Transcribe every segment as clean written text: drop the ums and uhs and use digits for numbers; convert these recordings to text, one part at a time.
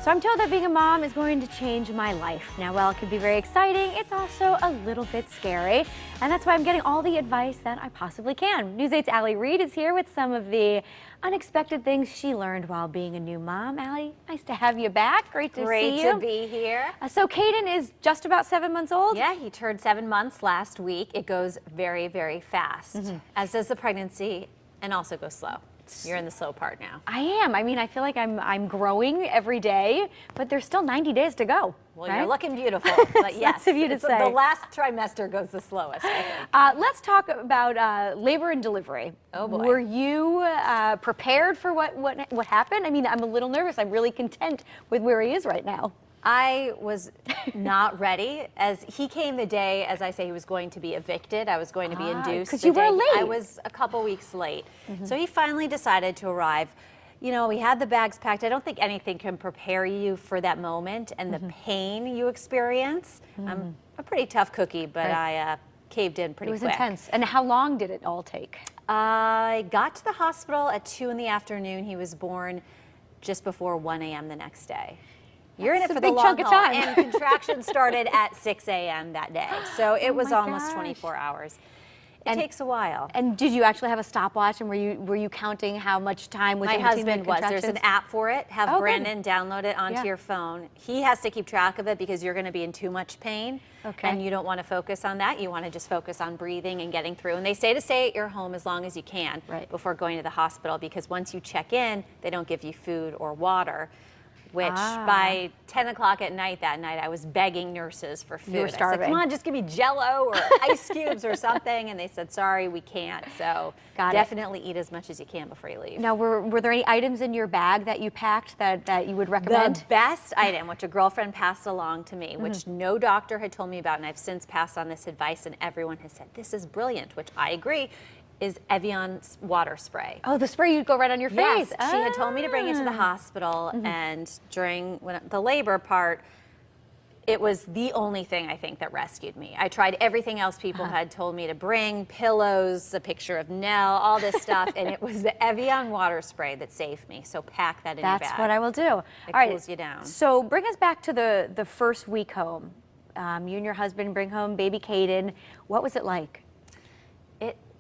So I'm told that being a mom is going to change my life. Now, while it could be very exciting, it's also a little bit scary. And that's why I'm getting all the advice that I possibly can. News 8's Allie Reed is here with some of the unexpected things she learned while being a new mom. Allie, nice to have you back. Great to see you. Great to be here. So Caden is just about 7 months old? Yeah, he turned 7 months last week. It goes very, very fast, as does the pregnancy, and also goes slow. You're in the slow part now. I am. I mean, I feel like I'm growing every day, but there's still 90 days to go. Well, right? You're looking beautiful, but yes, Nice of you to say. The last trimester goes the slowest, I think. Let's talk about labor and delivery. Oh boy. Were you prepared for what happened? I mean, I'm a little nervous. I'm really content with where he is right now. I was not ready. As he came the day, as I say, he was going to be evicted. I was going to be induced. Because you were late. I was a couple weeks late. So he finally decided to arrive. You know, we had the bags packed. I don't think anything can prepare you for that moment and the pain you experience. I'm a pretty tough cookie, but I caved in pretty quick. It was intense. And how long did it all take? I got to the hospital at 2 in the afternoon. He was born just before 1 a.m. the next day. You're in it for the long haul, and contractions started at 6 a.m. that day. So it was almost 24 hours. It takes a while. And did you actually have a stopwatch, and were you counting how much time was My in between husband the was. contractions? There's an app for it. Have Brandon download it onto your phone. He has to keep track of it because you're going to be in too much pain. Okay. And you don't want to focus on that. You want to just focus on breathing and getting through. And they say to stay at your home as long as you can before going to the hospital, because once you check in, they don't give you food or water. Which by 10 o'clock at night that night, I was begging nurses for food. You were starving. I said, come on, just give me Jell-O or ice cubes or something. And they said, sorry, we can't. So definitely eat as much as you can before you leave. Now, were there any items in your bag that you packed that you would recommend? The best item, which a girlfriend passed along to me, which no doctor had told me about, and I've since passed on this advice, and everyone has said, this is brilliant, which I agree, is Evian's water spray. Oh, the spray you'd go right on your face. Yes, she had told me to bring it to the hospital, and during the labor part, it was the only thing I think that rescued me. I tried everything else people had told me to bring, pillows, a picture of Nell, all this stuff, and it was the Evian water spray that saved me. So pack that in your bag. That's what I will do. It cools you down. So bring us back to the first week home. You and your husband bring home baby Caden. What was it like?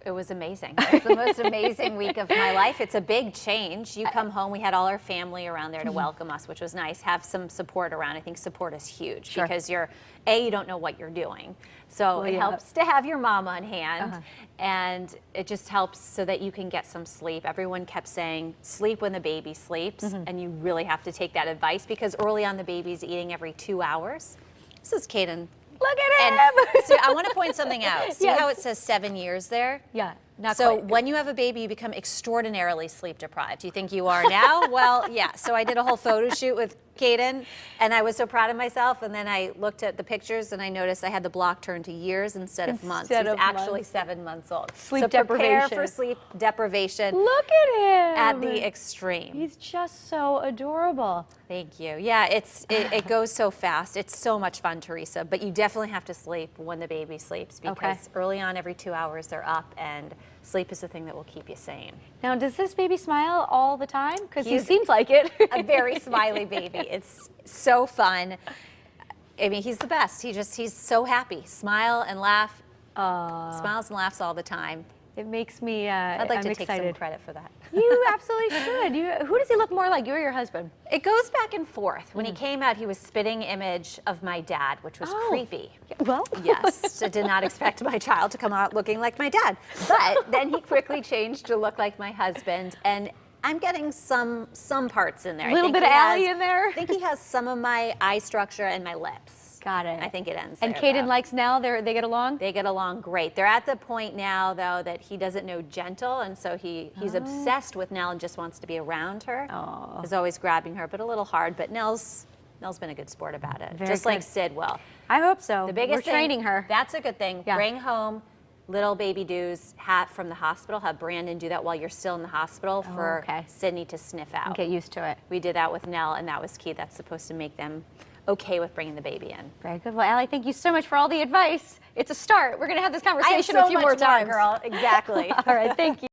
It was amazing. It was the most amazing week of my life. It's a big change. You come home, we had all our family around there to welcome us, which was nice. Have some support around. I think support is huge because you don't know what you're doing. So it helps to have your mom on hand, and it just helps so that you can get some sleep. Everyone kept saying, sleep when the baby sleeps, and you really have to take that advice because early on the baby's eating every 2 hours. This is Caden. Look at him! And so I want to point something out. See how it says 7 years there? Yeah, not so quite. when you have a baby, you become extraordinarily sleep deprived. Do you think you are now? Well, yeah. So I did a whole photo shoot with Caden, and I was so proud of myself. And then I looked at the pictures, and I noticed I had the block turned to years instead of months. He's actually 7 months old. Sleep deprivation. Prepare for sleep deprivation. Look at him! At the extreme. He's just so adorable. Thank you. Yeah, it goes so fast. It's so much fun, Teresa. But you definitely have to sleep when the baby sleeps because early on, every 2 hours, they're up, and sleep is the thing that will keep you sane. Now, does this baby smile all the time? Because he seems like it. A very smiley baby. It's so fun. I mean, he's the best. He's so happy. Smile and laugh. Smiles and laughs all the time. It makes me I'd like I'm to excited. take some credit for that. You absolutely should. Who does he look more like, you or your husband? It goes back and forth. When he came out, he was spitting image of my dad, which was creepy. Well, yes, I did not expect my child to come out looking like my dad. But then he quickly changed to look like my husband, and I'm getting some parts in there. A little bit of Allie in there. I think he has some of my eye structure and my lips. Got it. I think it ends And there, Caden though. likes Nell? They get along? They get along great. They're at the point now, though, that he doesn't know gentle, and so he's obsessed with Nell and just wants to be around her. He's always grabbing her, but a little hard. But Nell's been a good sport about it, just like Sid will. I hope so. The biggest We're training her. That's a good thing. Yeah. Bring home little baby Doo's hat from the hospital. Have Brandon do that while you're still in the hospital for Sydney to sniff out. Get used to it. We did that with Nell, and that was key. That's supposed to make them okay with bringing the baby in. Very good. Well, Allie, thank you so much for all the advice. It's a start. We're going to have this conversation I have a few so more much times. girl. Exactly. All right. Thank you.